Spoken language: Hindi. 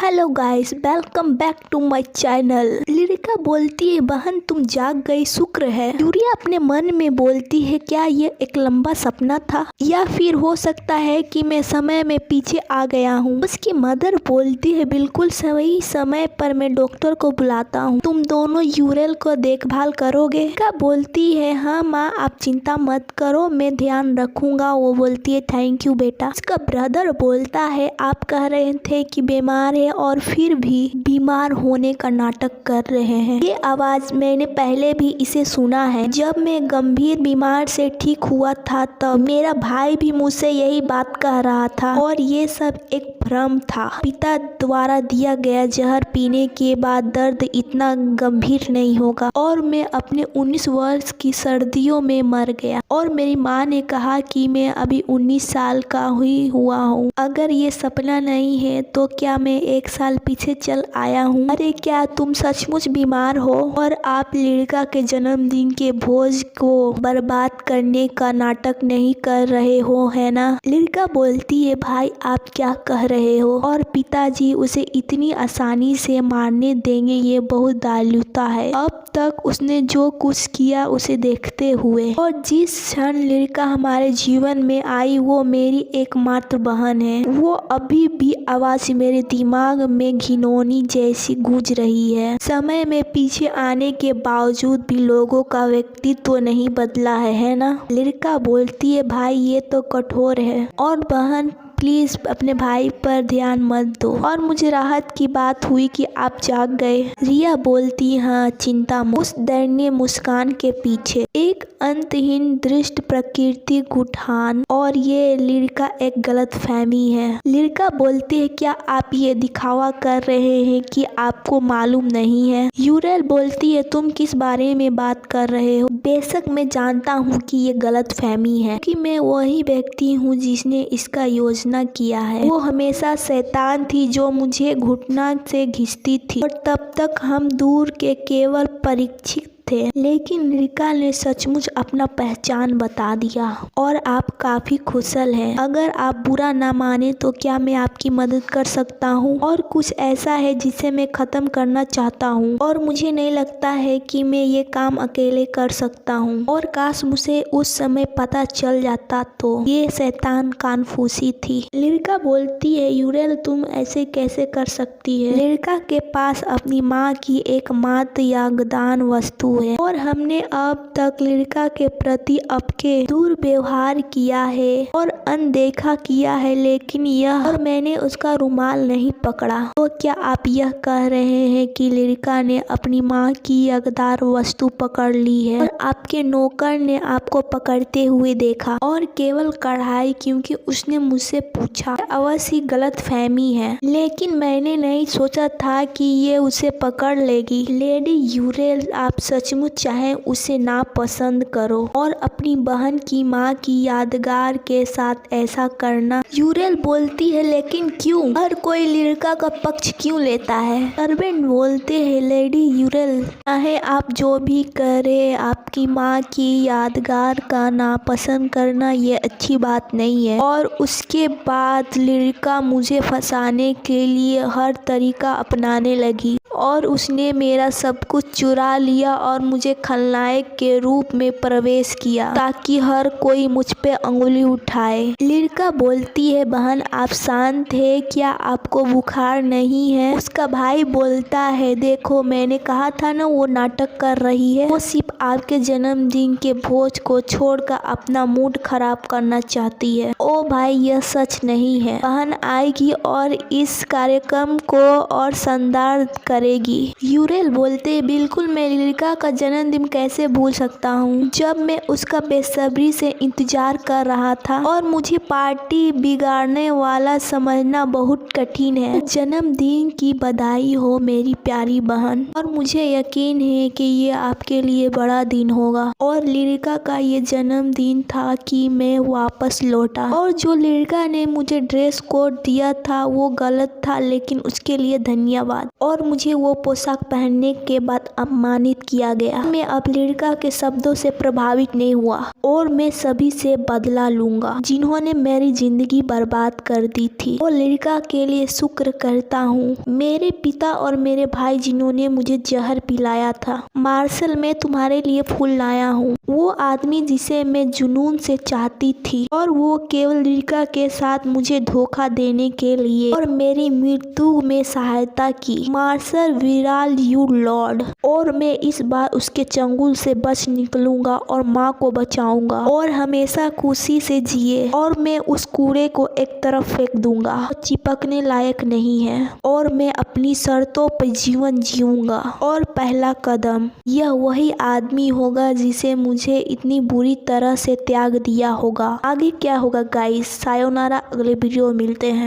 Hello guys, welcome back to my channel. Lyrica बोलती है, बहन तुम जाग गई, शुक्र है। यूरिया अपने मन में बोलती है, क्या ये एक लंबा सपना था या फिर हो सकता है कि मैं समय में पीछे आ गया हूँ। उसकी मदर बोलती है, बिल्कुल सही समय पर मैं डॉक्टर को बुलाता हूँ, तुम दोनों यूरेल को देखभाल करोगे। लिरिका बोलती है, हाँ माँ आप चिंता मत करो, मैं ध्यान रखूंगा। वो बोलती है, थैंक यू बेटा। उसका ब्रदर बोलता है, आप कह रहे थे कि बीमार है और फिर भी बीमार होने का नाटक कर रहे हैं। ये आवाज मैंने पहले भी इसे सुना है। जब मैं गंभीर बीमार से ठीक हुआ था तब मेरा भाई भी मुझसे यही बात कह रहा था और ये सब एक भ्रम था। पिता द्वारा दिया गया जहर पीने के बाद दर्द इतना गंभीर नहीं होगा और मैं अपने 19 वर्ष की सर्दियों में मर गया और मेरी माँ ने कहा कि मैं अभी 19 साल का हुआ हूँ। अगर ये सपना नहीं है तो क्या मैं 1 साल पीछे चल आया हूँ। अरे क्या तुम सचमुच बीमार हो और आप लिरिका के जन्मदिन के भोज को बर्बाद करने का नाटक नहीं कर रहे हो, है ना। लिरिका बोलती है, भाई आप क्या कह रहे हो और पिताजी उसे इतनी आसानी से मारने देंगे, ये बहुत दालुता है। अब तक उसने जो कुछ किया उसे देखते हुए और जिस क्षण लिरिका हमारे जीवन में आई वो मेरी एकमात्र बहन है। वो अभी भी आवाज मेरे दिमाग में घिनौनी जैसी गूंज रही है। समय में पीछे आने के बावजूद भी लोगों का व्यक्तित्व नहीं बदला है ना। लिरिका बोलती है, भाई ये तो कठोर है और बहन प्लीज अपने भाई पर ध्यान मत दो। और मुझे राहत की बात हुई कि आप जाग गए। रिया बोलती, हाँ चिंता मत। उस दयनीय मुस्कान के पीछे एक अंतहीन दृष्ट प्रकृति गुठान और ये लिरिका एक गलत फहमी है। लिरिका बोलती है, क्या आप ये दिखावा कर रहे हैं कि आपको मालूम नहीं है। यूरेल बोलती है, तुम किस बारे में बात कर रहे हो। बेशक मैं जानता हूँ कि ये गलत फहमी है कि मैं वही व्यक्ति हूँ जिसने इसका योजना किया है। वो हमेशा शैतान थी जो मुझे घुटना से घिसती थी और तब तक हम दूर के केवल परीक्षित थे। लेकिन लिरिका ने सचमुच अपना पहचान बता दिया और आप काफी कुशल हैं। अगर आप बुरा ना माने तो क्या मैं आपकी मदद कर सकता हूँ। और कुछ ऐसा है जिसे मैं खत्म करना चाहता हूँ और मुझे नहीं लगता है कि मैं ये काम अकेले कर सकता हूँ और काश मुझे उस समय पता चल जाता तो। ये शैतान कानफूसी थी। लिरिका बोलती है, यूरेल तुम ऐसे कैसे कर सकती है। लिरिका के पास अपनी माँ की एकमात्र यागदान वस्तु है और हमने अब तक लिरिका के प्रति अपके दुर्व्यवहार किया है और अनदेखा किया है, लेकिन यह और मैंने उसका रुमाल नहीं पकड़ा। तो क्या आप यह कह रहे हैं कि लिरिका ने अपनी माँ की यागदार वस्तु पकड़ ली है और आपके नौकर ने आपको पकड़ते हुए देखा और केवल कढ़ाई क्योंकि उसने मुझसे पूछा। अवश्य गलत फहमी है, लेकिन मैंने नहीं सोचा था कि ये उसे पकड़ लेगी। लेडी यूरेल आप सचमुच चाहे उसे ना पसंद करो और अपनी बहन की माँ की यादगार के साथ ऐसा करना। यूरेल बोलती है, लेकिन क्यों, हर कोई लिरिका का पक्ष क्यों लेता है। सर्वेंट बोलते हैं, लेडी यूरेल चाहे आप जो भी करे, आपकी माँ की यादगार का नापसंद करना ये अच्छी बात नहीं है। और उसके बाद लिरिका मुझे फंसाने के लिए हर तरीका अपनाने लगी और उसने मेरा सब कुछ चुरा लिया और मुझे खलनायक के रूप में प्रवेश किया ताकि हर कोई मुझ पे अंगुली उठाए। लिरिका बोलती है, बहन आप शांत है क्या, आपको बुखार नहीं है। उसका भाई बोलता है, देखो मैंने कहा था ना वो नाटक कर रही है, वो सिर्फ आपके जन्मदिन के भोज को छोड़कर अपना मूड खराब करना चाहती है। ओ भाई यह सच नहीं है। बहन आएगी और इस कार्यक्रम को और शानदार करेगी। यूरेल बोलते, बिल्कुल मैं लिरिका का जन्मदिन कैसे भूल सकता हूँ जब मैं उसका बेसब्री से इंतजार कर रहा था और मुझे पार्टी बिगाड़ने वाला समझना बहुत कठिन है। जन्मदिन की बधाई हो मेरी प्यारी बहन और मुझे यकीन है कि ये आपके लिए बड़ा दिन होगा। और लिरिका का ये जन्मदिन था कि मैं वापस लौटा और जो लिरिका ने मुझे ड्रेस कोड दिया था वो गलत था, लेकिन उसके लिए धन्यवाद। और मुझे मुझे वो पोशाक पहनने के बाद अपमानित किया गया। मैं अब लिरिका के शब्दों से प्रभावित नहीं हुआ और मैं सभी से बदला लूंगा जिन्होंने मेरी जिंदगी बर्बाद कर दी थी। और लिरिका के लिए शुक्र करता हूँ मेरे पिता और मेरे भाई जिन्होंने मुझे जहर पिलाया था। मार्शल, मैं तुम्हारे लिए फूल लाया हूँ। वो आदमी जिसे मैं जुनून से चाहती थी और वो केवल लिरिका के साथ मुझे धोखा देने के लिए और मेरी मृत्यु में सहायता की। मार्शल विराल यू लॉर्ड, और मैं इस बार उसके चंगुल से बच निकलूंगा और माँ को बचाऊंगा और हमेशा खुशी से जिए। और मैं उस कूड़े को एक तरफ फेंक दूंगा, चिपकने लायक नहीं है, और मैं अपनी शर्तों पर जीवन जीऊंगा। और पहला कदम, यह वही आदमी होगा जिसे मुझे इतनी बुरी तरह से त्याग दिया होगा। आगे क्या होगा गाइस, सायोनारा, अगले वीडियो में मिलते हैं।